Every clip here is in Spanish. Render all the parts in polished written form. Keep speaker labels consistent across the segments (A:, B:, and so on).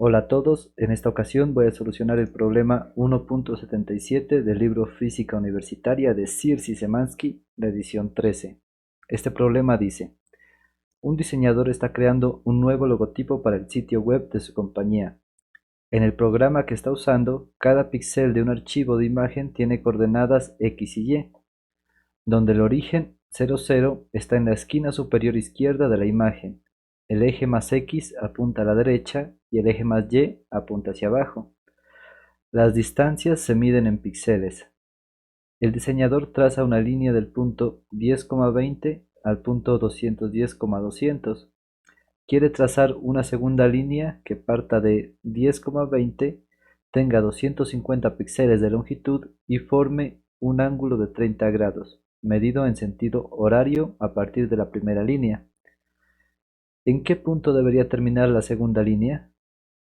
A: Hola a todos, en esta ocasión voy a solucionar el problema 1.77 del libro Física Universitaria de Sir Szymanski, la edición 13. Este problema dice: un diseñador está creando un nuevo logotipo para el sitio web de su compañía. En el programa que está usando, cada píxel de un archivo de imagen tiene coordenadas X y Y, donde el origen 00 está en la esquina superior izquierda de la imagen. El eje más X apunta a la derecha y el eje más Y apunta hacia abajo. Las distancias se miden en píxeles. El diseñador traza una línea del punto 10,20 al punto 210,200. Quiere trazar una segunda línea que parta de 10,20, tenga 250 píxeles de longitud y forme un ángulo de 30 grados, medido en sentido horario a partir de la primera línea. ¿En qué punto debería terminar la segunda línea?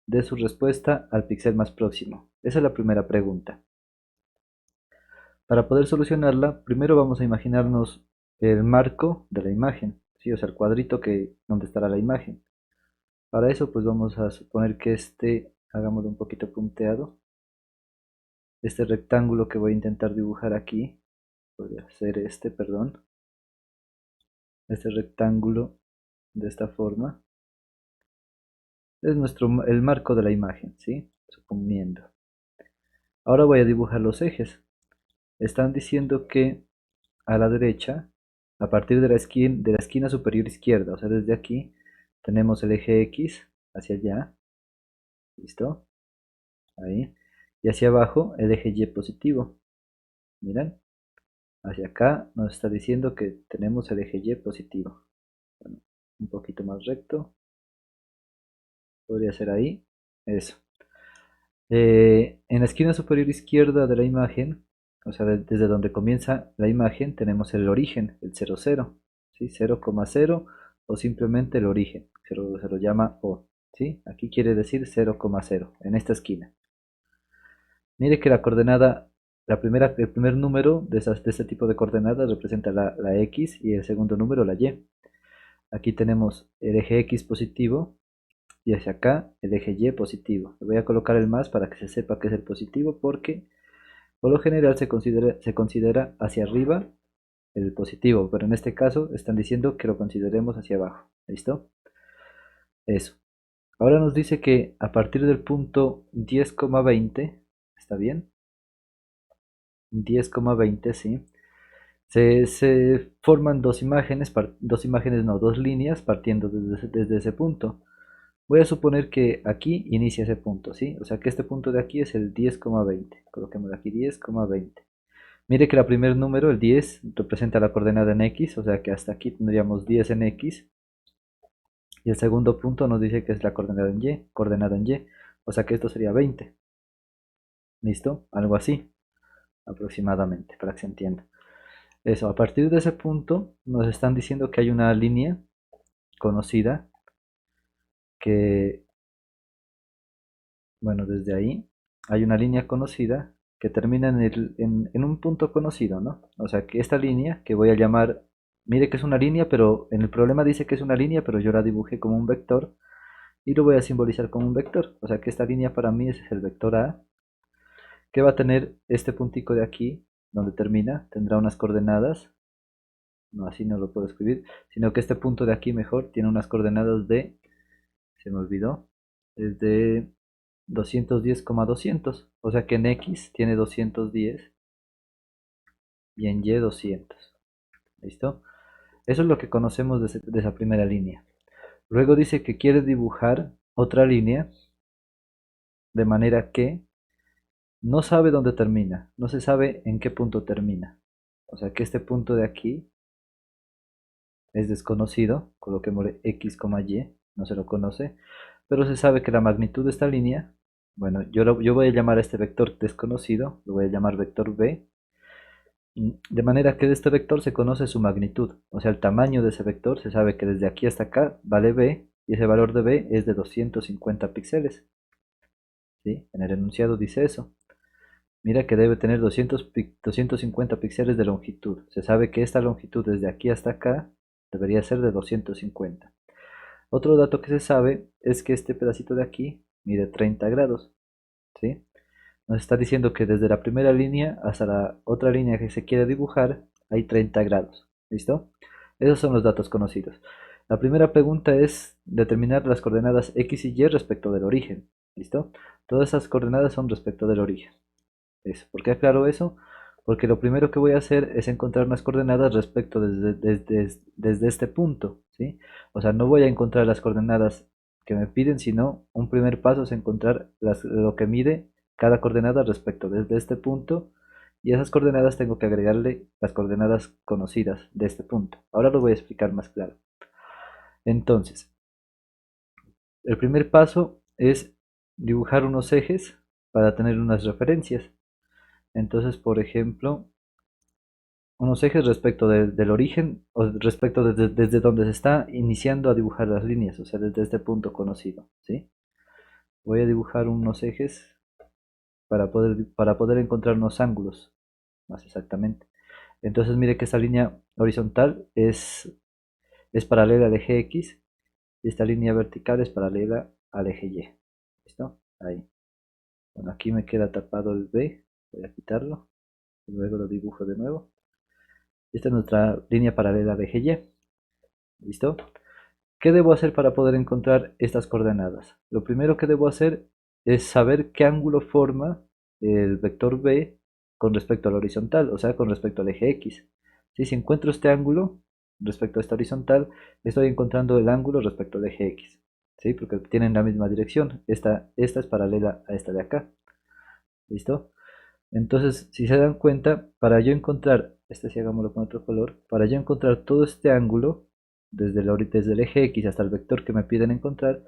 A: Dé su respuesta al píxel más próximo. Esa es la primera pregunta. Para poder solucionarla, primero vamos a imaginarnos el marco de la imagen, ¿sí? O sea, el cuadrito donde estará la imagen. Para eso, pues vamos a suponer que hagámoslo un poquito punteado. Este rectángulo que voy a intentar dibujar aquí, podría ser perdón. Este rectángulo de esta forma es el marco de la imagen, ¿sí? Suponiendo. Ahora voy a dibujar los ejes. Están diciendo que a la derecha, a partir de la esquina superior izquierda, o sea, desde aquí, tenemos el eje X hacia allá, ¿listo? Ahí. Y hacia abajo el eje Y positivo. Miren, hacia acá nos está diciendo que tenemos el eje Y positivo. Bueno, un poquito más recto. Podría ser ahí. Eso. En la esquina superior izquierda de la imagen, o sea, desde donde comienza la imagen, tenemos el origen, el 00, ¿sí? 0,0 o simplemente el origen, se lo llama O, ¿sí? Aquí quiere decir 0,0, en esta esquina. Mire que la coordenada, el primer número de este tipo de coordenadas representa la X y el segundo número la Y. Aquí tenemos el eje X positivo y hacia acá el eje Y positivo. Le voy a colocar el más para que se sepa que es el positivo, porque por lo general se considera hacia arriba el positivo, pero en este caso están diciendo que lo consideremos hacia abajo. ¿Listo? Eso. Ahora nos dice que a partir del punto 10,20, ¿está bien? 10,20, sí. Se forman dos líneas partiendo desde ese punto. Voy a suponer que aquí inicia ese punto, ¿sí? O sea que este punto de aquí es el 10,20. Coloquemos aquí 10,20. Mire que el primer número, el 10, representa la coordenada en X, o sea que hasta aquí tendríamos 10 en X. Y el segundo punto nos dice que es la coordenada en Y, o sea que esto sería 20. ¿Listo? Algo así, aproximadamente, para que se entienda. Eso, a partir de ese punto nos están diciendo que hay una línea conocida que, bueno, desde ahí hay una línea conocida que termina en un punto conocido, ¿no? O sea que esta línea que voy a llamar, mire que es una línea, pero en el problema dice que es una línea, pero yo la dibujé como un vector y lo voy a simbolizar como un vector. O sea que esta línea para mí es el vector A, que va a tener este puntico de aquí, donde termina, tendrá unas coordenadas. No, así no lo puedo escribir, sino que este punto de aquí mejor tiene unas coordenadas se me olvidó, es de 210,200, o sea que en X tiene 210 y en Y 200. ¿Listo? Eso es lo que conocemos de esa primera línea. Luego dice que quiere dibujar otra línea de manera que no sabe dónde termina, no se sabe en qué punto termina. O sea que este punto de aquí es desconocido, coloquémosle X, Y, no se lo conoce, pero se sabe que la magnitud de esta línea, bueno, yo voy a llamar a este vector desconocido, lo voy a llamar vector B, de manera que de este vector se conoce su magnitud, o sea, el tamaño de ese vector, se sabe que desde aquí hasta acá vale B, y ese valor de B es de 250 píxeles, ¿sí? En el enunciado dice eso. Mira que debe tener 250 píxeles de longitud. Se sabe que esta longitud desde aquí hasta acá debería ser de 250. Otro dato que se sabe es que este pedacito de aquí mide 30 grados, ¿sí? Nos está diciendo que desde la primera línea hasta la otra línea que se quiere dibujar hay 30 grados, ¿listo? Esos son los datos conocidos. La primera pregunta es determinar las coordenadas X y Y respecto del origen, ¿listo? Todas esas coordenadas son respecto del origen. ¿Por qué aclaro eso? Porque lo primero que voy a hacer es encontrar unas coordenadas respecto desde este punto, ¿sí? O sea, no voy a encontrar las coordenadas que me piden, sino un primer paso es encontrar lo que mide cada coordenada respecto desde este punto, y esas coordenadas tengo que agregarle las coordenadas conocidas de este punto. Ahora lo voy a explicar más claro. Entonces, el primer paso es dibujar unos ejes para tener unas referencias. Entonces, por ejemplo, unos ejes respecto del origen o respecto desde donde se está iniciando a dibujar las líneas, o sea, desde este punto conocido, ¿sí? Voy a dibujar unos ejes para poder encontrar unos ángulos, más exactamente. Entonces mire que esta línea horizontal es paralela al eje X y esta línea vertical es paralela al eje Y. ¿Listo? Ahí. Bueno, aquí me queda tapado el B, voy a quitarlo, y luego lo dibujo de nuevo. Esta es nuestra línea paralela al eje Y. ¿Listo? ¿Qué debo hacer para poder encontrar estas coordenadas? Lo primero que debo hacer es saber qué ángulo forma el vector B con respecto al horizontal, o sea, con respecto al eje X. Si encuentro este ángulo respecto a esta horizontal, estoy encontrando el ángulo respecto al eje X, ¿sí? Porque tienen la misma dirección. Esta es paralela a esta de acá. ¿Listo? Entonces, si se dan cuenta, para yo encontrar, si hagámoslo con otro color, para yo encontrar todo este ángulo, desde el eje X hasta el vector que me piden encontrar,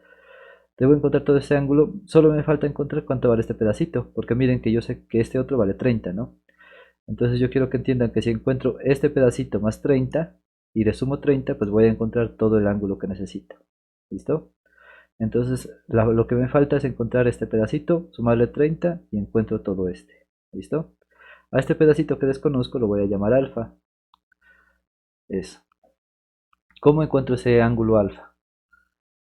A: debo encontrar todo este ángulo, solo me falta encontrar cuánto vale este pedacito, porque miren que yo sé que este otro vale 30, ¿no? Entonces yo quiero que entiendan que si encuentro este pedacito más 30 y le sumo 30, pues voy a encontrar todo el ángulo que necesito. ¿Listo? Entonces lo que me falta es encontrar este pedacito, sumarle 30 y encuentro todo este. ¿Listo? A este pedacito que desconozco lo voy a llamar alfa. Eso. ¿Cómo encuentro ese ángulo alfa?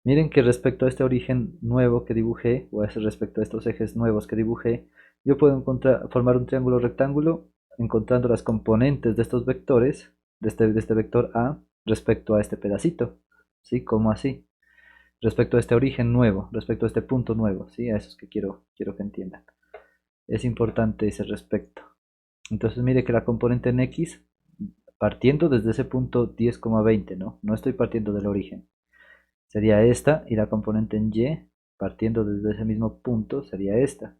A: Miren que respecto a este origen nuevo que dibujé, o respecto a estos ejes nuevos que dibujé, yo puedo formar un triángulo rectángulo encontrando las componentes de estos vectores, de este vector A, respecto a este pedacito. ¿Sí? ¿Cómo así? Respecto a este origen nuevo, respecto a este punto nuevo, ¿sí? A eso es que quiero que entiendan. Es importante ese respecto. Entonces mire que la componente en X, partiendo desde ese punto 10,20, ¿no? No estoy partiendo del origen. Sería esta, y la componente en Y, partiendo desde ese mismo punto, sería esta.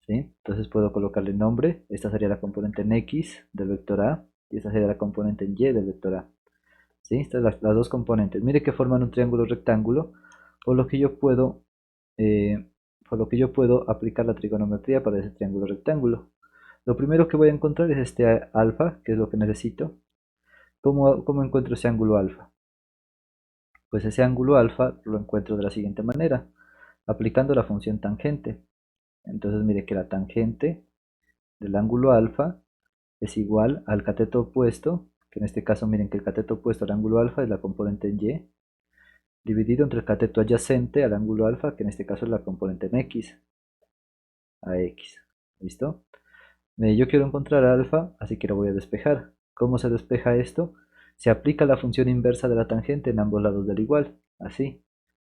A: ¿Sí? Entonces puedo colocarle nombre. Esta sería la componente en X del vector A, y esta sería la componente en Y del vector A. ¿Sí? Estas son las dos componentes. Mire que forman un triángulo rectángulo, por lo que yo puedo, eh, aplicar la trigonometría para ese triángulo rectángulo. Lo primero que voy a encontrar es este alfa, que es lo que necesito. ¿Cómo encuentro ese ángulo alfa? Pues ese ángulo alfa lo encuentro de la siguiente manera, aplicando la función tangente. Entonces mire que la tangente del ángulo alfa es igual al cateto opuesto, que en este caso miren que el cateto opuesto al ángulo alfa es la componente en Y, dividido entre el cateto adyacente al ángulo alfa, que en este caso es la componente en X, a X. ¿Listo? Yo quiero encontrar alfa, así que lo voy a despejar. ¿Cómo se despeja esto? Se aplica la función inversa de la tangente en ambos lados del igual, así.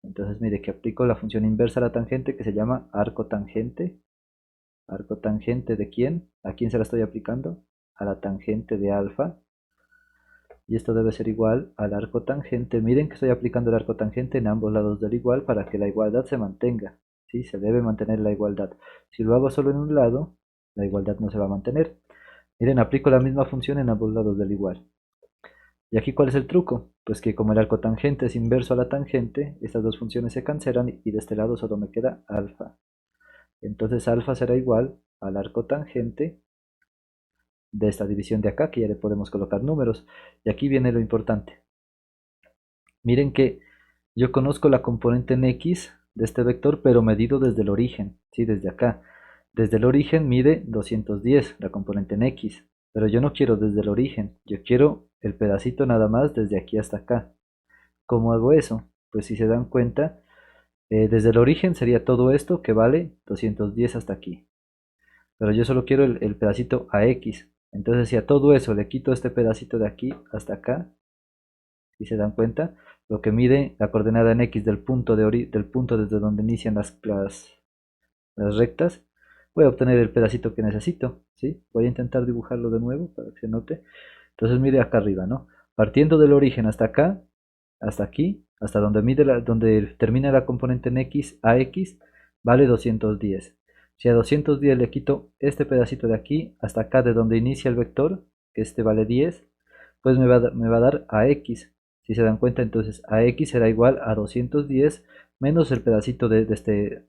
A: Entonces mire que aplico la función inversa a la tangente que se llama arco tangente. ¿Arco tangente de quién? ¿A quién se la estoy aplicando? A la tangente de alfa. Y esto debe ser igual al arco tangente. Miren que estoy aplicando el arco tangente en ambos lados del igual para que la igualdad se mantenga. ¿Sí? Se debe mantener la igualdad. Si lo hago solo en un lado, la igualdad no se va a mantener. Miren, aplico la misma función en ambos lados del igual. ¿Y aquí cuál es el truco? Pues que como el arco tangente es inverso a la tangente, estas dos funciones se cancelan y de este lado solo me queda alfa. Entonces alfa será igual al arco tangente de esta división de acá, que ya le podemos colocar números. Y aquí viene lo importante. Miren que yo conozco la componente en X de este vector, pero medido desde el origen, ¿sí? Desde acá. Desde el origen mide 210 la componente en X, pero yo no quiero desde el origen, yo quiero el pedacito nada más desde aquí hasta acá. ¿Cómo hago eso? Pues si se dan cuenta, Desde el origen sería todo esto que vale 210 hasta aquí. Pero yo solo quiero el pedacito AX. Entonces si a todo eso le quito este pedacito de aquí hasta acá, si se dan cuenta, lo que mide la coordenada en X del punto desde donde inician las rectas, voy a obtener el pedacito que necesito, ¿sí? Voy a intentar dibujarlo de nuevo para que se note. Entonces mire acá arriba, ¿no? Partiendo del origen hasta acá, hasta aquí, hasta donde donde termina la componente en X, AX, vale 210. Si a 210 le quito este pedacito de aquí, hasta acá de donde inicia el vector, que este vale 10, pues me va a dar AX. Si se dan cuenta, entonces AX será igual a 210 menos el pedacito de este,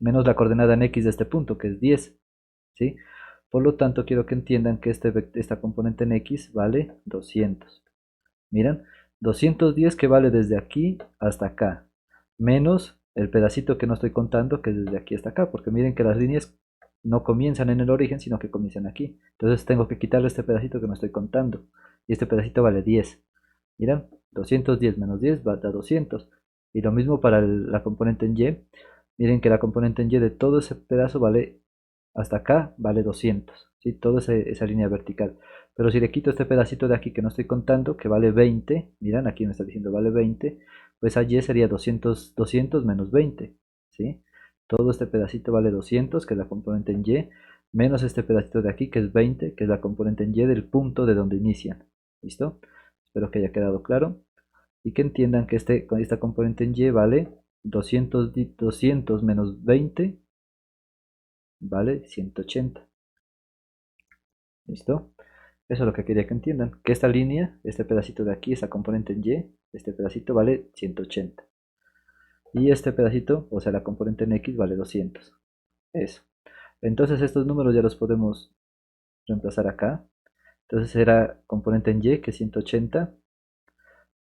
A: menos la coordenada en X de este punto, que es 10, ¿sí? Por lo tanto, quiero que entiendan que esta componente en X vale 200. Miren, 210 que vale desde aquí hasta acá, menos el pedacito que no estoy contando, que es desde aquí hasta acá, porque miren que las líneas no comienzan en el origen, sino que comienzan aquí. Entonces tengo que quitarle este pedacito que no estoy contando, y este pedacito vale 10. Miren, 210 menos 10 va a dar 200. Y lo mismo para la componente en Y. Miren que la componente en Y de todo ese pedazo vale, hasta acá, vale 200, ¿sí? Toda esa línea vertical. Pero si le quito este pedacito de aquí que no estoy contando, que vale 20, miren, aquí me está diciendo vale 20, pues a Y sería 200 menos 20, ¿sí? Todo este pedacito vale 200, que es la componente en Y, menos este pedacito de aquí, que es 20, que es la componente en Y del punto de donde inician. ¿Listo? Espero que haya quedado claro. Y que entiendan que con esta componente en Y vale 200 menos 20, vale 180. ¿Listo? Eso es lo que quería que entiendan. Que esta línea, este pedacito de aquí, esta componente en Y, este pedacito vale 180. Y este pedacito, o sea la componente en X, vale 200. Eso. Entonces estos números ya los podemos reemplazar acá. Entonces será componente en Y, que es 180,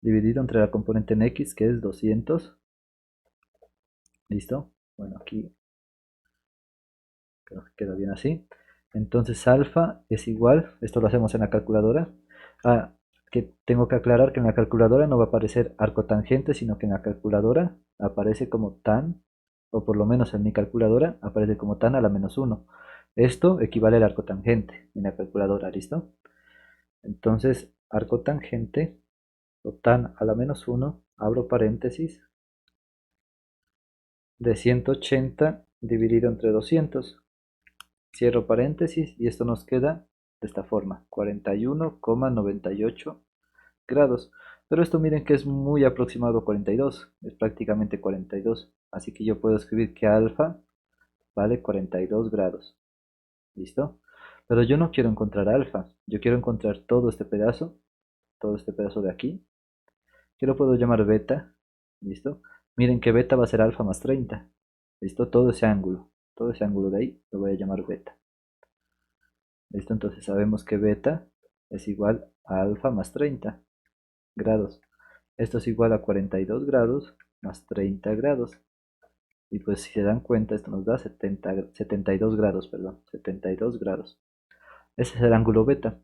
A: dividido entre la componente en X, que es 200. ¿Listo? Bueno, aquí creo que queda bien así. Entonces alfa es igual, esto lo hacemos en la calculadora. Ah, que tengo que aclarar que en la calculadora no va a aparecer arco tangente, sino que en la calculadora aparece como tan, o por lo menos en mi calculadora aparece como tan a la menos 1. Esto equivale al arco tangente en la calculadora, ¿listo? Entonces, arco tangente, o tan a la menos 1, abro paréntesis, de 180 dividido entre 200. Cierro paréntesis y esto nos queda de esta forma, 41,98 grados. Pero esto miren que es muy aproximado a 42, es prácticamente 42. Así que yo puedo escribir que alfa vale 42 grados. ¿Listo? Pero yo no quiero encontrar alfa, yo quiero encontrar todo este pedazo de aquí. Yo lo puedo llamar beta. ¿Listo? Miren que beta va a ser alfa más 30. ¿Listo? Todo ese ángulo de ahí lo voy a llamar beta. ¿Listo? Entonces sabemos que beta es igual a alfa más 30 grados. Esto es igual a 42 grados más 30 grados. Y pues si se dan cuenta, esto nos da 72 grados, perdón, 72 grados. Ese es el ángulo beta.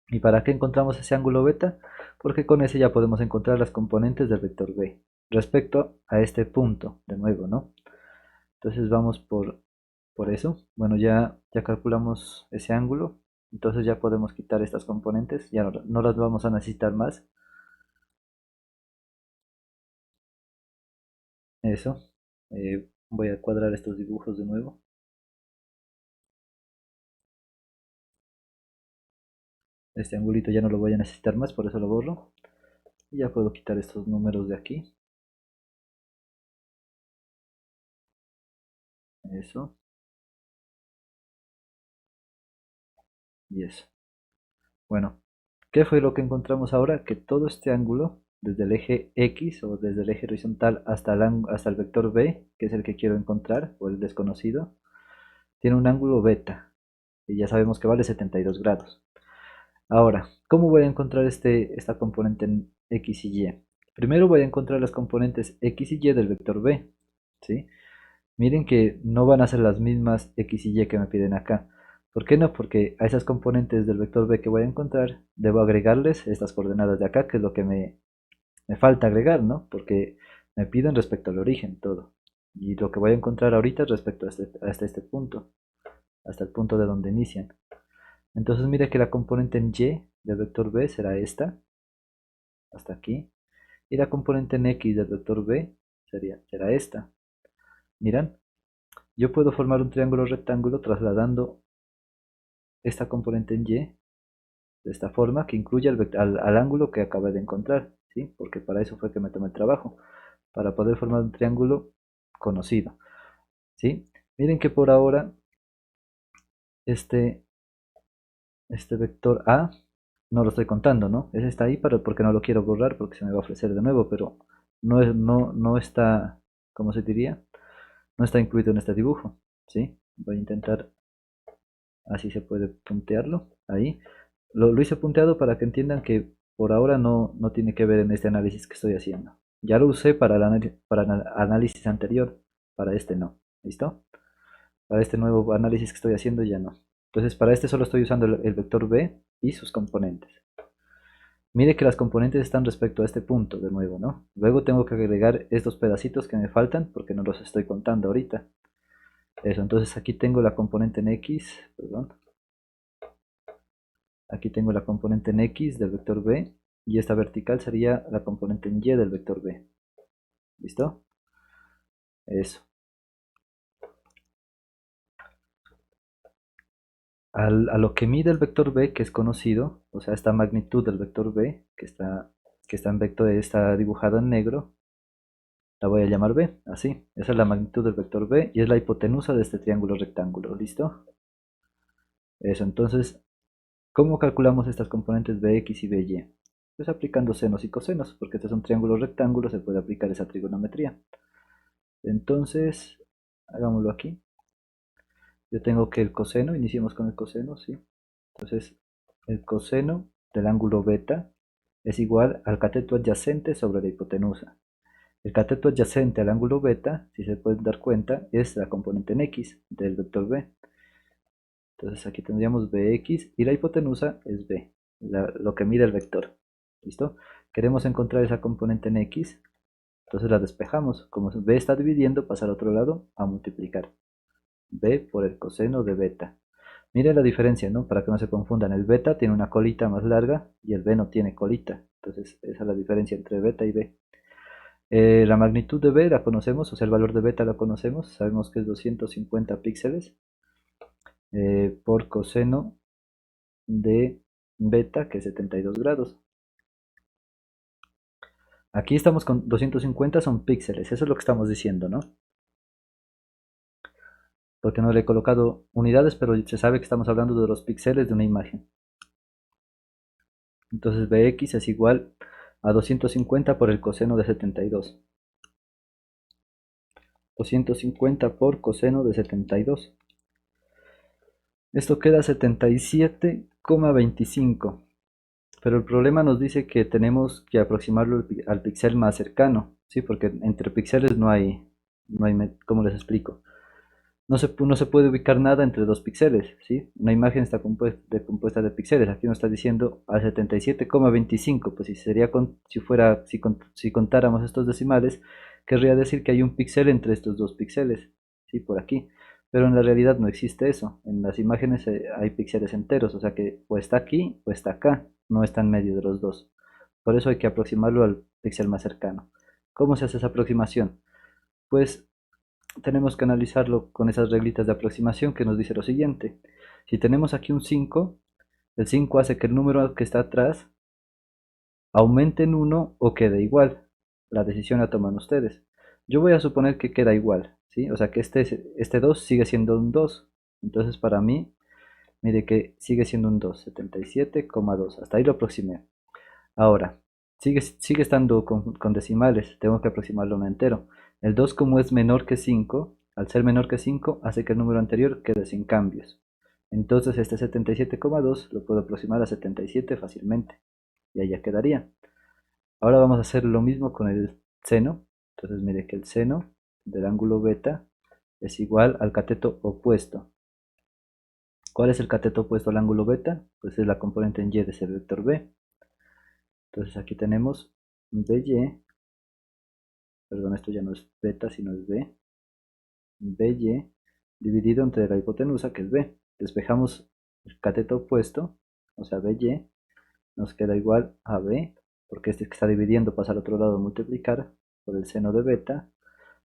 A: ¿Y para qué encontramos ese ángulo beta? Porque con ese ya podemos encontrar las componentes del vector B respecto a este punto, de nuevo, ¿no? Entonces vamos por eso. Bueno, ya calculamos ese ángulo. Entonces ya podemos quitar estas componentes. Ya no las vamos a necesitar más. Eso. Voy a cuadrar estos dibujos de nuevo. Este angulito ya no lo voy a necesitar más, por eso lo borro. Y ya puedo quitar estos números de aquí. Eso. Y eso. Bueno, ¿qué fue lo que encontramos ahora? Que todo este ángulo, desde el eje X o desde el eje horizontal hasta el vector B, que es el que quiero encontrar, o el desconocido, tiene un ángulo beta. Y ya sabemos que vale 72 grados. Ahora, ¿cómo voy a encontrar esta componente en X y Y? Primero voy a encontrar las componentes X y Y del vector B. ¿Sí? Miren que no van a ser las mismas X y Y que me piden acá. ¿Por qué no? Porque a esas componentes del vector B que voy a encontrar, debo agregarles estas coordenadas de acá, que es lo que me falta agregar, ¿no? Porque Me piden respecto al origen todo. Y lo que voy a encontrar ahorita es respecto hasta este punto, hasta el punto de donde inician. Entonces mire que la componente en y del vector b será esta, hasta aquí. Y la componente en x del vector b será esta. Miran, yo puedo formar un triángulo rectángulo trasladando esta componente en y de esta forma, que incluye al ángulo que acabé de encontrar, ¿sí? Porque para eso fue que me tomé el trabajo, para poder formar un triángulo conocido, ¿sí? Miren que por ahora este, este vector A no lo estoy contando, ¿no? Ese está ahí porque no lo quiero borrar, porque se me va a ofrecer de nuevo, pero no está, ¿cómo se diría? No está incluido en este dibujo, ¿sí? Voy a intentar, así se puede puntearlo, ahí. Lo hice punteado para que entiendan que por ahora no tiene que ver en este análisis que estoy haciendo. Ya lo usé para el análisis anterior, para este no, ¿listo? Para este nuevo análisis que estoy haciendo ya no. Entonces para este solo estoy usando el vector b y sus componentes. Mire que las componentes están respecto a este punto de nuevo, ¿no? Luego tengo que agregar estos pedacitos que me faltan porque no los estoy contando ahorita. Eso, entonces aquí tengo la componente en x, perdón. Aquí tengo la componente en x del vector b y esta vertical sería la componente en y del vector b. ¿Listo? Eso. A lo que mide el vector b, que es conocido, o sea, esta magnitud del vector b, está dibujada en negro, la voy a llamar b, así. Esa es la magnitud del vector b y es la hipotenusa de este triángulo rectángulo. ¿Listo? Eso, entonces, ¿cómo calculamos estas componentes bx y by? Pues aplicando senos y cosenos, porque este es un triángulo rectángulo, se puede aplicar esa trigonometría. Entonces, hagámoslo aquí. Yo tengo que el coseno, iniciemos con el coseno, ¿sí? Entonces, el coseno del ángulo beta es igual al cateto adyacente sobre la hipotenusa. El cateto adyacente al ángulo beta, si se pueden dar cuenta, es la componente en x del vector b. Entonces aquí tendríamos bx y la hipotenusa es b, lo que mide el vector. ¿Listo? Queremos encontrar esa componente en x, entonces la despejamos. Como b está dividiendo, pasa al otro lado a multiplicar. B por el coseno de beta. Miren la diferencia, ¿no? Para que no se confundan. El beta tiene una colita más larga y el B no tiene colita. Entonces esa es la diferencia entre beta y B. La magnitud de B la conocemos, o sea, el valor de beta lo conocemos. Sabemos que es 250 píxeles por coseno de beta, que es 72 grados. Aquí estamos con 250, son píxeles, eso es lo que estamos diciendo, ¿no? Porque no le he colocado unidades, pero se sabe que estamos hablando de los píxeles de una imagen. Entonces bx es igual a 250 por el coseno de 72. 250 por coseno de 72. Esto queda 77,25. Pero el problema nos dice que tenemos que aproximarlo al píxel más cercano, ¿sí? Porque entre píxeles ¿cómo les explico? No se puede ubicar nada entre dos píxeles, ¿sí? Una imagen está compuesta de píxeles. Aquí nos está diciendo al 77,25. Pues si contáramos estos decimales, querría decir que hay un píxel entre estos dos píxeles, ¿sí? Por aquí. Pero en la realidad no existe eso. En las imágenes hay píxeles enteros, o sea que o está aquí o está acá, no está en medio de los dos. Por eso hay que aproximarlo al píxel más cercano. ¿Cómo se hace esa aproximación? Pues tenemos que analizarlo con esas reglitas de aproximación que nos dice lo siguiente. Si tenemos aquí un 5, el 5 hace que el número que está atrás aumente en 1 o quede igual. La decisión la toman ustedes. Yo voy a suponer que queda igual, ¿sí? O sea que este 2 sigue siendo un 2. Entonces para mí, mire que sigue siendo un 2, 77,2. Hasta ahí lo aproximé. Ahora, sigue estando con decimales, tengo que aproximarlo a un entero. El 2 como es menor que 5, al ser menor que 5, hace que el número anterior quede sin cambios. Entonces este 77,2 lo puedo aproximar a 77 fácilmente. Y ahí ya quedaría. Ahora vamos a hacer lo mismo con el seno. Entonces mire que el seno del ángulo beta es igual al cateto opuesto. ¿Cuál es el cateto opuesto al ángulo beta? Pues es la componente en y de ese vector b. Entonces aquí tenemos by perdón, esto ya no es beta, sino es B, BY, dividido entre la hipotenusa, que es B. Despejamos el cateto opuesto, o sea, BY, nos queda igual a B, porque este que está dividiendo pasa al otro lado a multiplicar por el seno de beta.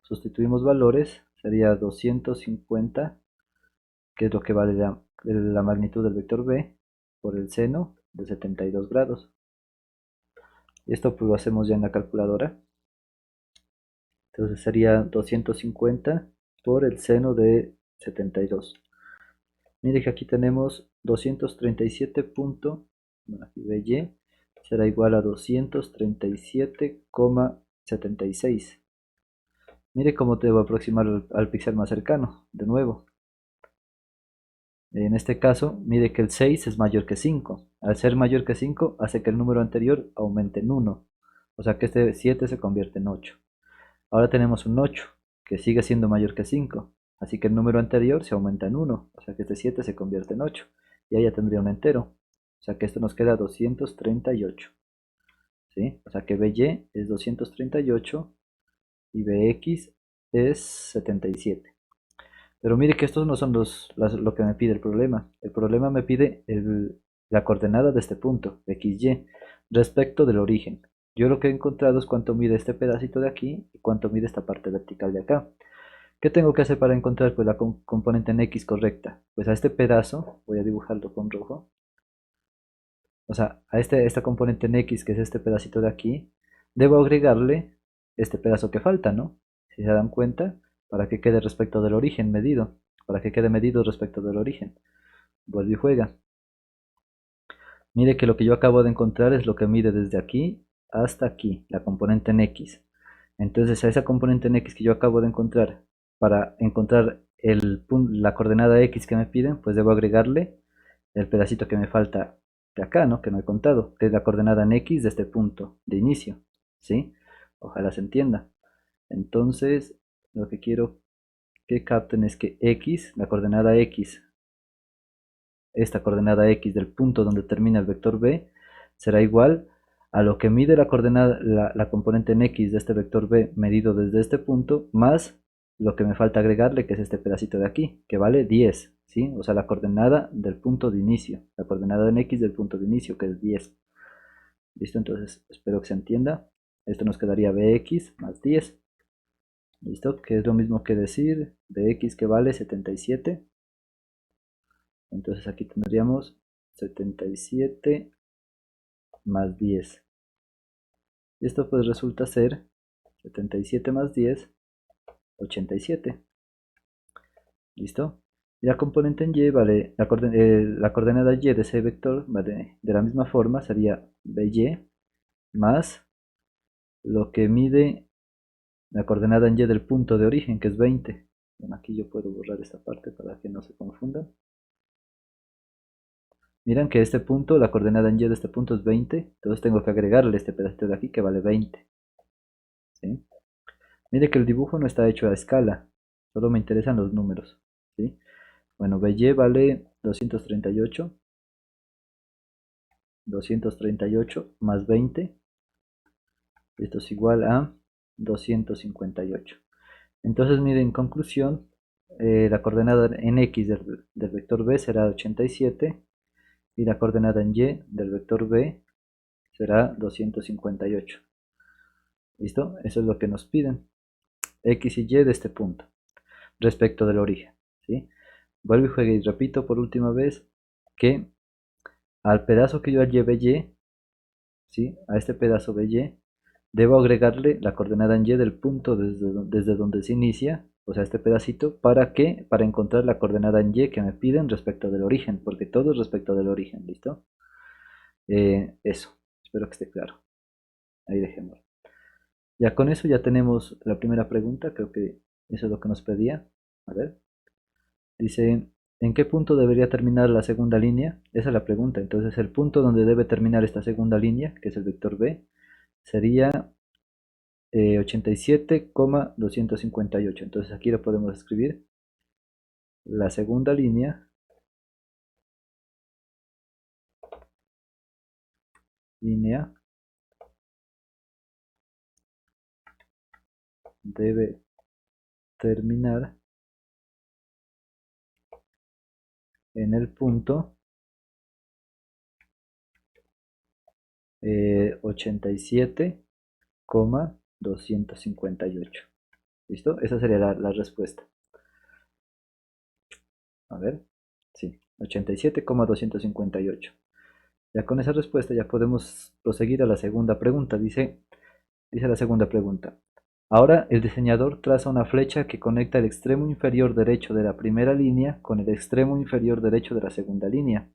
A: Sustituimos valores, sería 250, que es lo que vale la magnitud del vector B, por el seno de 72 grados. Y esto pues lo hacemos ya en la calculadora. Entonces sería 250 por el seno de 72. Mire que aquí tenemos 237 punto, bueno, aquí BY será igual a 237,76. Mire cómo debo aproximar al píxel más cercano, de nuevo. En este caso, mire que el 6 es mayor que 5. Al ser mayor que 5, hace que el número anterior aumente en 1. O sea que este 7 se convierte en 8. Ahora tenemos un 8, que sigue siendo mayor que 5. Así que el número anterior se aumenta en 1. O sea que este 7 se convierte en 8. Y ahí ya tendría un entero. O sea que esto nos queda 238. ¿Sí? O sea que BY es 238 y BX es 77. Pero mire que estos no son lo que me pide el problema. El problema me pide la coordenada de este punto, XY, respecto del origen. Yo lo que he encontrado es cuánto mide este pedacito de aquí y cuánto mide esta parte vertical de acá. ¿Qué tengo que hacer para encontrar pues, la componente en X correcta? Pues a este pedazo, voy a dibujarlo con rojo. O sea, a esta componente en X, que es este pedacito de aquí, debo agregarle este pedazo que falta, ¿no? Si se dan cuenta, para que quede respecto del origen medido, para que quede medido respecto del origen. Vuelve y juega. Mire que lo que yo acabo de encontrar es lo que mide desde aquí hasta aquí, la componente en X. Entonces a esa componente en X que yo acabo de encontrar, para encontrar la coordenada X que me piden, pues debo agregarle el pedacito que me falta de acá, ¿no? Que no he contado, que es la coordenada en X de este punto de inicio, ¿sí? Ojalá se entienda. Entonces, lo que quiero que capten es que X, la coordenada X, esta coordenada X del punto donde termina el vector B, será igual a lo que mide la coordenada, la componente en X de este vector B medido desde este punto, más lo que me falta agregarle, que es este pedacito de aquí, que vale 10, ¿sí? O sea, la coordenada del punto de inicio, la coordenada en X del punto de inicio, que es 10. ¿Listo? Entonces, espero que se entienda. Esto nos quedaría Bx más 10. ¿Listo? Que es lo mismo que decir Bx que vale 77. Entonces aquí tendríamos 77 más 10. Y esto pues resulta ser 77 más 10, 87. ¿Listo? Y la componente en y vale, la coordenada y de ese vector vale, de la misma forma sería by más lo que mide la coordenada en y del punto de origen, que es 20. Bueno, aquí yo puedo borrar esta parte para que no se confundan. Miren que este punto, la coordenada en y de este punto es 20, entonces tengo que agregarle este pedacito de aquí que vale 20. ¿Sí? Mire que el dibujo no está hecho a escala, solo me interesan los números. ¿Sí? Bueno, BY vale 238 más 20, esto es igual a 258. Entonces, miren, en conclusión, la coordenada en X del vector B será 87 y la coordenada en Y del vector B será 258. ¿Listo? Eso es lo que nos piden. X y Y de este punto, respecto del origen. ¿Sí? Vuelvo y juegue y repito por última vez que al pedazo que yo lleve Y, ¿sí? A este pedazo BY, debo agregarle la coordenada en Y del punto desde donde se inicia, o sea, este pedacito, ¿para qué? Para encontrar la coordenada en Y que me piden respecto del origen, porque todo es respecto del origen, ¿listo? Eso, espero que esté claro. Ahí dejémoslo. Ya con eso ya tenemos la primera pregunta, creo que eso es lo que nos pedía. A ver, dice, ¿en qué punto debería terminar la segunda línea? Esa es la pregunta. Entonces el punto donde debe terminar esta segunda línea, que es el vector B, sería 87,258. Entonces aquí lo podemos escribir. La segunda línea debe terminar en el punto 87,258. ¿Listo? Esa sería la respuesta. A ver, sí, 87,258. Ya con esa respuesta ya podemos proseguir a la segunda pregunta. Dice la segunda pregunta. Ahora el diseñador traza una flecha que conecta el extremo inferior derecho de la primera línea con el extremo inferior derecho de la segunda línea.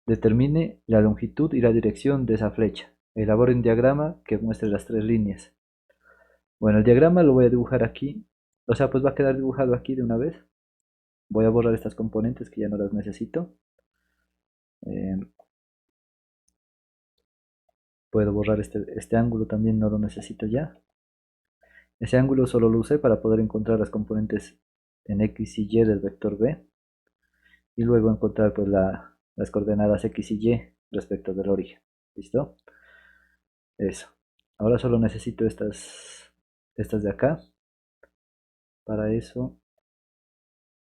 A: Determine la longitud y la dirección de esa flecha. Elabore un diagrama que muestre las tres líneas. Bueno, el diagrama lo voy a dibujar aquí. O sea, pues va a quedar dibujado aquí de una vez. Voy a borrar estas componentes que ya no las necesito. Eh, Puedo borrar este ángulo también, no lo necesito ya. Ese ángulo solo lo usé para poder encontrar las componentes en X y Y del vector B. Y luego encontrar pues las coordenadas X y Y respecto del origen. ¿Listo? Eso. Ahora solo necesito estas de acá. Para eso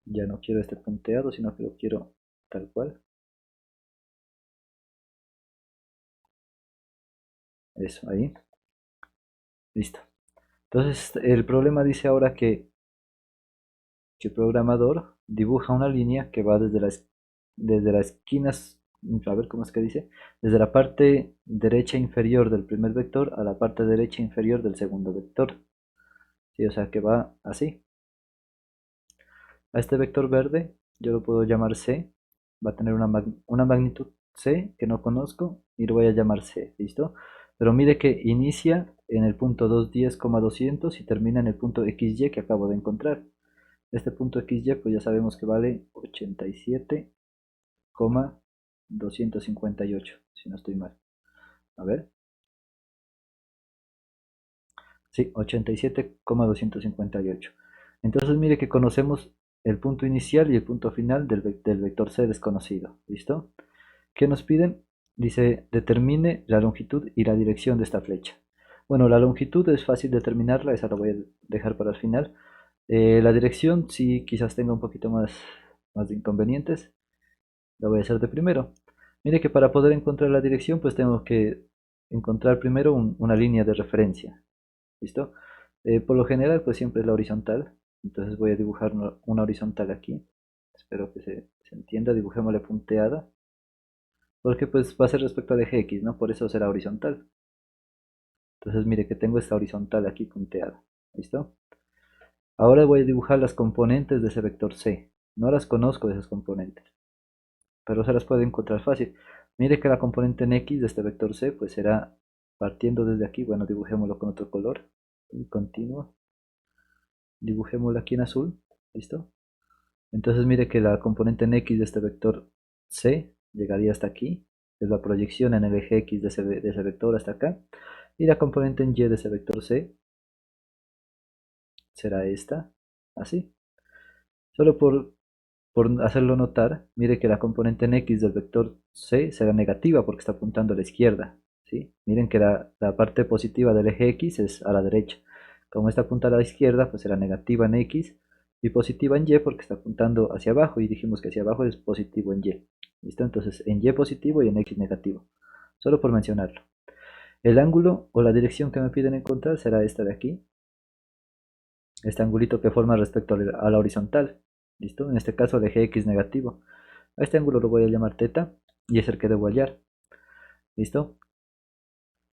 A: ya no quiero este punteado, sino que lo quiero tal cual. Eso, ahí. Listo. Entonces el problema dice ahora que el programador dibuja una línea que va desde las esquinas, a ver cómo es que dice, desde la parte derecha inferior del primer vector a la parte derecha inferior del segundo vector. ¿Sí? O sea que va así. A este vector verde yo lo puedo llamar C, va a tener una magnitud C que no conozco y lo voy a llamar C, ¿listo? Pero mire que inicia en el punto 210,200 y termina en el punto XY que acabo de encontrar. Este punto XY pues ya sabemos que vale 87,258, si no estoy mal. A ver. Sí, 87,258. Entonces mire que conocemos el punto inicial y el punto final del vector C desconocido. ¿Listo? ¿Qué nos piden? Dice, determine la longitud y la dirección de esta flecha. Bueno, la longitud es fácil determinarla, esa la voy a dejar para el final. La dirección sí quizás tenga un poquito más de inconvenientes. La voy a hacer de primero. Mire que para poder encontrar la dirección pues tengo que encontrar primero una línea de referencia. ¿Listo? Por lo general pues siempre es la horizontal. Entonces voy a dibujar una horizontal aquí. Espero que se entienda. Dibujémosle punteada. Porque pues va a ser respecto al eje X, ¿no? Por eso será horizontal. Entonces mire que tengo esta horizontal aquí punteada. ¿Listo? Ahora voy a dibujar las componentes de ese vector C. No las conozco de esas componentes, pero se las puede encontrar fácil. Mire que la componente en X de este vector C pues será partiendo desde aquí. Bueno, dibujémoslo con otro color. Y continuo. Dibujémoslo aquí en azul. ¿Listo? Entonces mire que la componente en X de este vector C llegaría hasta aquí. Es la proyección en el eje X de ese vector hasta acá. Y la componente en Y de ese vector C será esta, así. Solo por hacerlo notar, mire que la componente en X del vector C será negativa porque está apuntando a la izquierda. ¿Sí? Miren que la parte positiva del eje X es a la derecha. Como está apuntada a la izquierda, pues será negativa en X y positiva en Y porque está apuntando hacia abajo y dijimos que hacia abajo es positivo en Y. ¿Listo? Entonces en Y positivo y en X negativo. Solo por mencionarlo. El ángulo o la dirección que me piden encontrar será esta de aquí. Este angulito que forma respecto a la horizontal. ¿Listo? En este caso el eje X negativo. A este ángulo lo voy a llamar θ y es el que debo hallar. ¿Listo?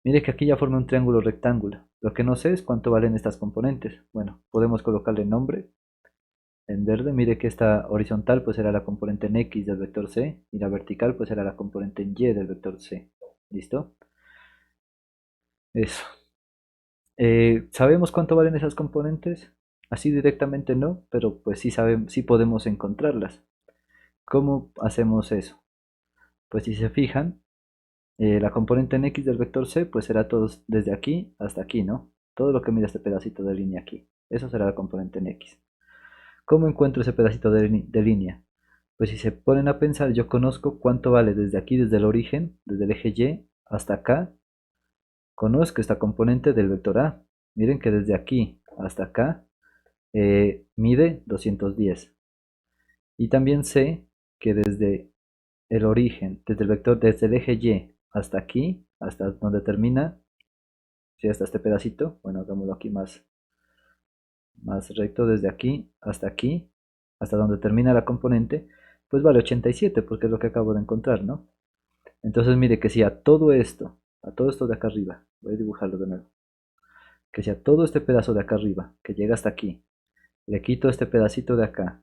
A: Mire que aquí ya forma un triángulo rectángulo. Lo que no sé es cuánto valen estas componentes. Bueno, podemos colocarle nombre en verde. Mire que esta horizontal pues será la componente en X del vector C y la vertical pues será la componente en Y del vector C. ¿Listo? Eso. ¿Sabemos cuánto valen esas componentes? Así directamente no, pero pues sí podemos encontrarlas. ¿Cómo hacemos eso? Pues si se fijan, la componente en X del vector C pues será todo desde aquí hasta aquí, ¿no? Todo lo que mide este pedacito de línea aquí. Eso será la componente en X. ¿Cómo encuentro ese pedacito de línea? Pues si se ponen a pensar, yo conozco cuánto vale desde aquí, desde el origen, desde el eje Y hasta acá. Conozco esta componente del vector A. Miren que desde aquí hasta acá mide 210. Y también sé que desde el origen, desde el vector, desde el eje Y hasta aquí, hasta donde termina, si hasta este pedacito, bueno, hagámoslo aquí más recto, desde aquí, hasta donde termina la componente, pues vale 87, porque es lo que acabo de encontrar, ¿no? Entonces mire que si a todo esto de acá arriba, voy a dibujarlo de nuevo, que si a todo este pedazo de acá arriba, que llega hasta aquí, le quito este pedacito de acá,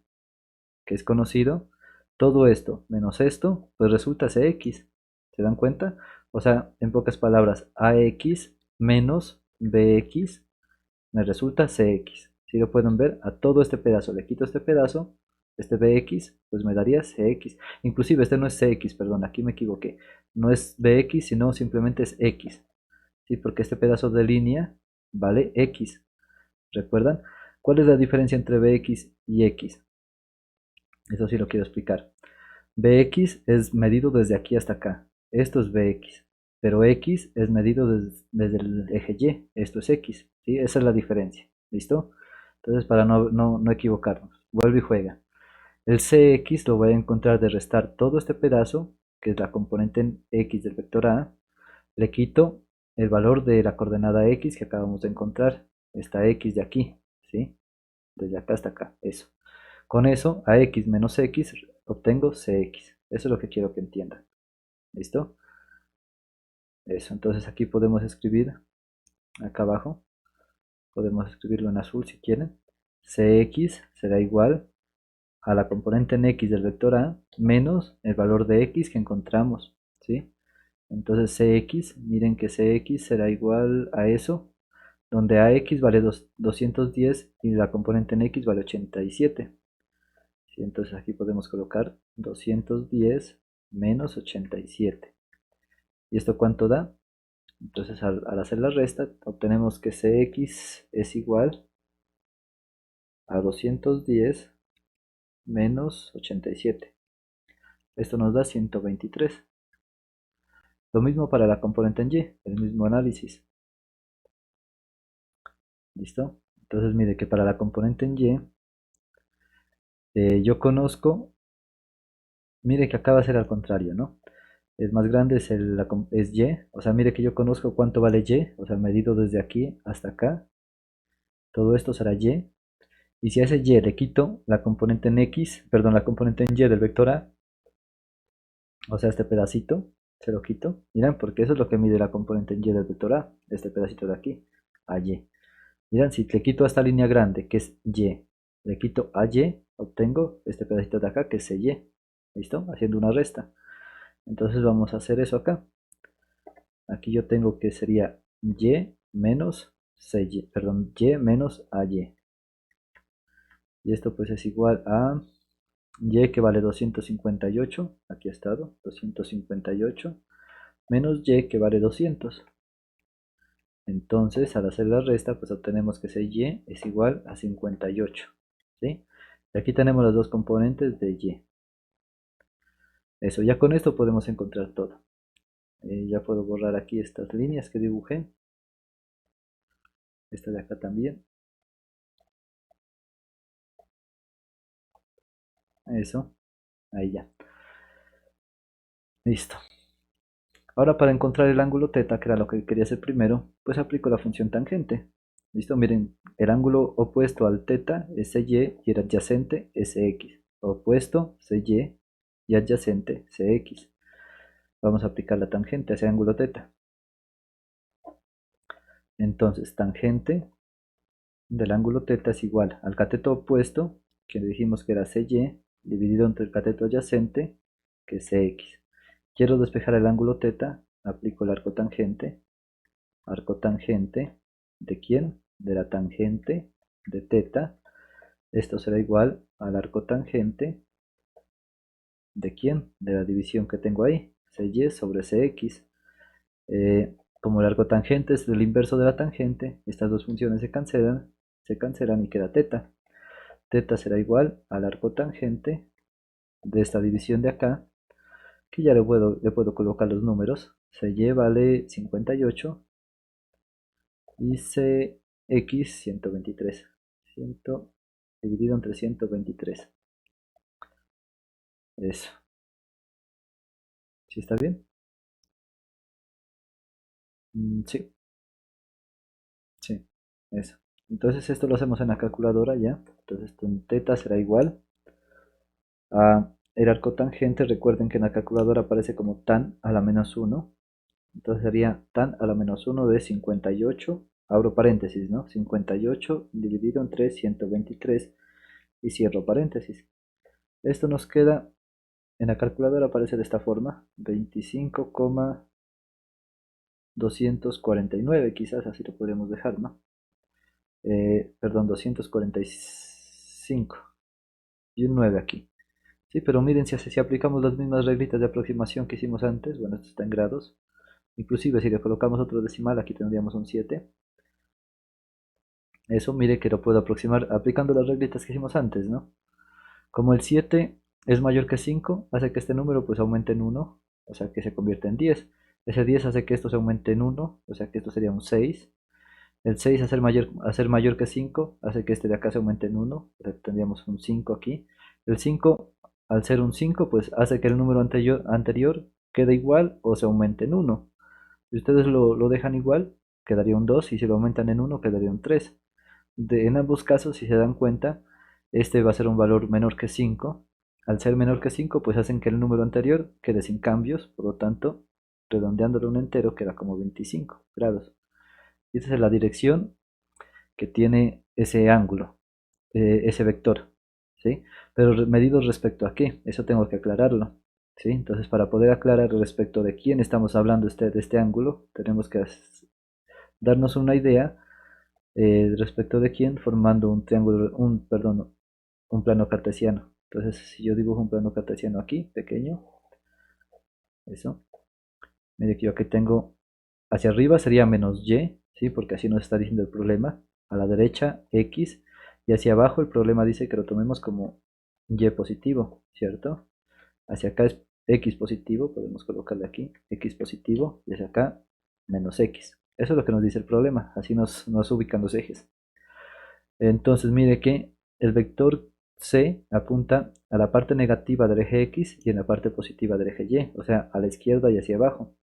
A: que es conocido, todo esto menos esto, pues resulta Cx. ¿Se dan cuenta? O sea, en pocas palabras, Ax menos Bx me resulta Cx. Si lo pueden ver, a todo este pedazo le quito este pedazo, este Bx, pues me daría Cx. Inclusive este no es Cx, perdón, aquí me equivoqué. No es Bx, sino simplemente es X. ¿Sí? Porque este pedazo de línea vale X. ¿Recuerdan? ¿Cuál es la diferencia entre Bx y X? Eso sí lo quiero explicar. Bx es medido desde aquí hasta acá. Esto es Bx. Pero X es medido desde el eje Y. Esto es X. ¿Sí? Esa es la diferencia. ¿Listo? Entonces, para no equivocarnos, vuelve y juega. El Cx lo voy a encontrar de restar todo este pedazo, que es la componente en X del vector A. Le quito el valor de la coordenada X que acabamos de encontrar. Esta X de aquí. ¿Sí? Desde acá hasta acá. Eso. Con eso, a x menos x obtengo cx. Eso es lo que quiero que entiendan. ¿Listo? Eso, entonces aquí podemos escribir, acá abajo, podemos escribirlo en azul si quieren. Cx será igual a la componente en x del vector A menos el valor de x que encontramos. ¿Sí? Entonces Cx, miren que Cx será igual a eso, donde Ax vale 210 y la componente en x vale 87. ¿Sí? Entonces aquí podemos colocar 210 menos 87. ¿Y esto cuánto da? Entonces al hacer la resta obtenemos que Cx es igual a 210 menos 87. Esto nos da 123. Lo mismo para la componente en y, el mismo análisis. ¿Listo? Entonces mire que para la componente en y, yo conozco, mire que acá va a ser al contrario, ¿no? El más grande es y, o sea, mire que yo conozco cuánto vale y, o sea, medido desde aquí hasta acá, todo esto será y, y si a ese y le quito la componente en x, perdón, la componente en y del vector a, o sea, este pedacito, se lo quito, miren, porque eso es lo que mide la componente en y del vector a, este pedacito de aquí, a y. Miren, si le quito a esta línea grande, que es y, le quito a y, obtengo este pedacito de acá, que es y, ¿listo? Haciendo una resta. Entonces vamos a hacer eso acá. Aquí yo tengo que sería y menos cy, perdón, y menos ay. Y esto pues es igual a y que vale 258, aquí ha estado, 258, menos y que vale 200. Entonces al hacer la resta pues obtenemos que y es igual a 58. ¿Sí? Y aquí tenemos las dos componentes de y. Eso, ya con esto podemos encontrar todo. Ya puedo borrar aquí estas líneas que dibujé. Esta de acá también. Eso, ahí ya. Listo. Ahora para encontrar el ángulo θ, que era lo que quería hacer primero, pues aplico la función tangente. ¿Listo? Miren, el ángulo opuesto al θ es CY y el adyacente es CX. Opuesto CY y adyacente CX. Vamos a aplicar la tangente a ese ángulo θ. Entonces, tangente del ángulo θ es igual al cateto opuesto, que dijimos que era CY, dividido entre el cateto adyacente, que es CX. Quiero despejar el ángulo θ, aplico el arco tangente. Arco tangente, ¿de quién? De la tangente de θ. Esto será igual al arco tangente, ¿de quién? De la división que tengo ahí, CY sobre CX. Como el arco tangente es el inverso de la tangente, estas dos funciones se cancelan y queda θ. θ será igual al arco tangente de esta división de acá, que ya le puedo colocar los números. CY vale 58 y x 123. 100 dividido entre 123. Eso. ¿Sí está bien? Sí, sí, eso. Entonces esto lo hacemos en la calculadora ya. Entonces esto en teta será igual a el arco tangente. Recuerden que en la calculadora aparece como tan a la menos 1. Entonces sería tan a la menos 1 de 58, abro paréntesis, ¿no? 58 dividido entre 123 y cierro paréntesis. Esto nos queda, en la calculadora aparece de esta forma, 25,249, quizás así lo podríamos dejar, ¿no? Perdón, 245 y un 9 aquí. Sí, pero miren, si aplicamos las mismas reglitas de aproximación que hicimos antes, bueno, esto está en grados, inclusive si le colocamos otro decimal, aquí tendríamos un 7. Eso mire que lo puedo aproximar aplicando las reglitas que hicimos antes, ¿no? Como el 7 es mayor que 5, hace que este número pues aumente en 1, o sea que se convierta en 10. Ese 10 hace que esto se aumente en 1, o sea que esto sería un 6. El 6 a ser mayor que 5, hace que este de acá se aumente en 1, o sea, tendríamos un 5 aquí. El 5, al ser un 5, pues hace que el número anterior quede igual o se aumente en 1. Si ustedes lo dejan igual, quedaría un 2, y si lo aumentan en 1, quedaría un 3. En ambos casos, si se dan cuenta, este va a ser un valor menor que 5. Al ser menor que 5, pues hacen que el número anterior quede sin cambios, por lo tanto, redondeándolo un entero, queda como 25 grados. Y esa es la dirección que tiene ese ángulo, ese vector, ¿sí? Pero medido respecto a qué, eso tengo que aclararlo, ¿sí? Entonces, para poder aclarar respecto de quién estamos hablando de este ángulo, tenemos que darnos una idea respecto de quién, formando un triángulo, perdón, un plano cartesiano. Entonces, si yo dibujo un plano cartesiano aquí, pequeño, eso, mire que yo aquí tengo, hacia arriba sería menos y, ¿sí? Porque así nos está diciendo el problema. A la derecha, x, y hacia abajo el problema dice que lo tomemos como y positivo, ¿cierto? Hacia acá es x positivo, podemos colocarle aquí, x positivo, y hacia acá, menos x. Eso es lo que nos dice el problema, así nos ubican los ejes. Entonces mire que el vector C apunta a la parte negativa del eje X y en la parte positiva del eje Y, o sea, a la izquierda y hacia abajo.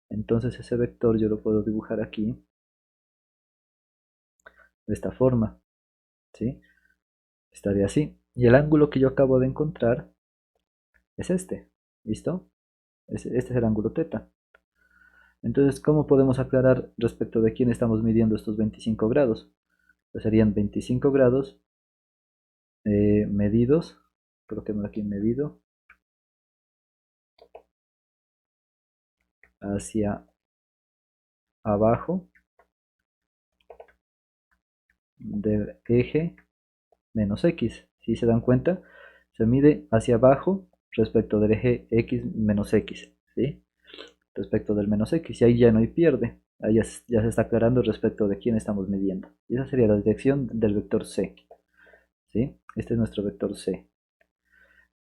A: Entonces ese vector yo lo puedo dibujar aquí de esta forma, ¿sí? Estaría así. Y el ángulo que yo acabo de encontrar es este, ¿listo? Este es el ángulo teta. Entonces, ¿cómo podemos aclarar respecto de quién estamos midiendo estos 25 grados? Pues serían 25 grados medidos, coloquemos aquí medido, hacia abajo del eje menos x. Si se dan cuenta, se mide hacia abajo respecto del eje x menos x, ¿sí? Respecto del menos x, y ahí ya no hay pierde. Ahí ya se está aclarando respecto de quién estamos midiendo. Y esa sería la dirección del vector c, ¿sí? Este es nuestro vector c.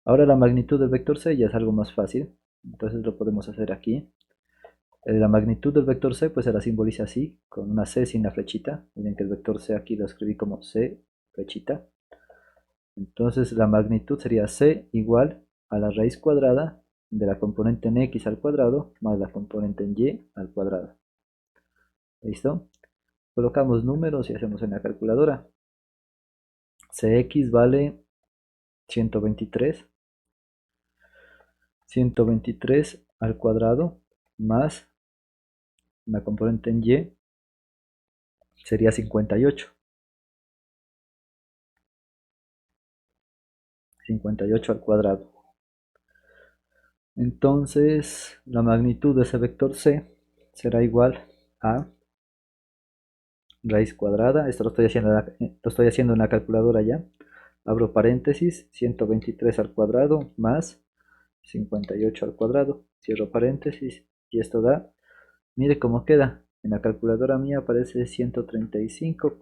A: Ahora la magnitud del vector c ya es algo más fácil, entonces lo podemos hacer aquí. La magnitud del vector c pues se la simboliza así, con una c sin la flechita. Miren que el vector c aquí lo escribí como c, flechita. Entonces la magnitud sería c igual a la raíz cuadrada de la componente en x al cuadrado más la componente en y al cuadrado. ¿Listo? Colocamos números y hacemos en la calculadora. Cx vale 123. 123 al cuadrado más la componente en y sería 58. 58 al cuadrado. Entonces la magnitud de ese vector c será igual a raíz cuadrada, esto lo estoy haciendo en la calculadora ya, abro paréntesis, 123 al cuadrado más 58 al cuadrado, cierro paréntesis, y esto da, mire cómo queda, en la calculadora mía aparece 135,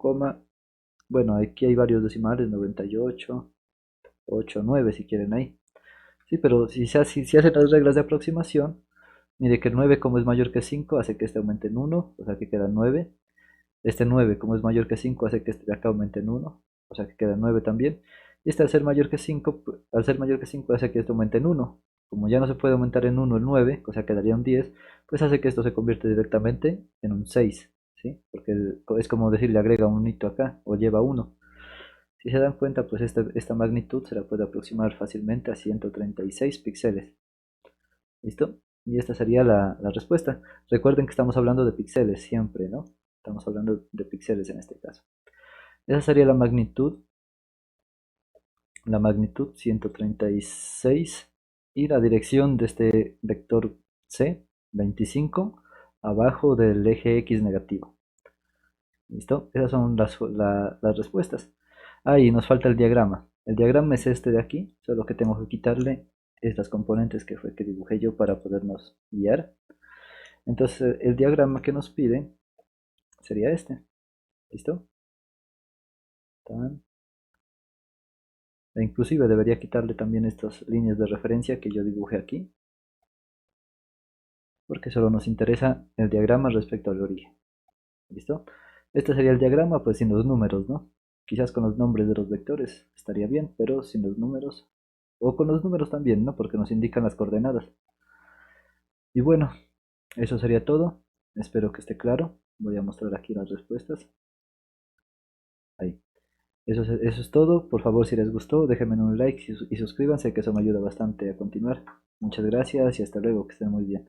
A: bueno, aquí hay varios decimales, 98, 8, 9 si quieren ahí. Sí, pero si hacen las reglas de aproximación, mire que el 9 como es mayor que 5 hace que este aumente en 1, o sea que queda 9. Este 9 como es mayor que 5 hace que este de acá aumente en 1, o sea que queda 9 también. Y este al ser mayor que 5, al ser mayor que 5 hace que esto aumente en 1. Como ya no se puede aumentar en 1 el 9, o sea quedaría un 10, pues hace que esto se convierta directamente en un 6, ¿sí? Porque es como decir, le agrega un hito acá, o lleva 1. Si se dan cuenta, pues esta magnitud se la puede aproximar fácilmente a 136 píxeles. ¿Listo? Y esta sería la respuesta. Recuerden que estamos hablando de píxeles siempre, ¿no? Estamos hablando de píxeles en este caso. Esa sería la magnitud 136 y la dirección de este vector C, 25, abajo del eje X negativo. ¿Listo? Esas son las respuestas. Ahí nos falta el diagrama. El diagrama es este de aquí, solo que tengo que quitarle estas componentes que fue que dibujé yo para podernos guiar. Entonces el diagrama que nos pide sería este. ¿Listo? Tan. E inclusive debería quitarle también estas líneas de referencia que yo dibujé aquí, porque solo nos interesa el diagrama respecto al origen. ¿Listo? Este sería el diagrama, pues sin los números, ¿no? Quizás con los nombres de los vectores estaría bien, pero sin los números. O con los números también, ¿no? Porque nos indican las coordenadas. Y bueno, eso sería todo. Espero que esté claro. Voy a mostrar aquí las respuestas. Ahí. Eso es todo. Por favor, si les gustó, déjenme un like y suscríbanse, que eso me ayuda bastante a continuar. Muchas gracias y hasta luego. Que estén muy bien.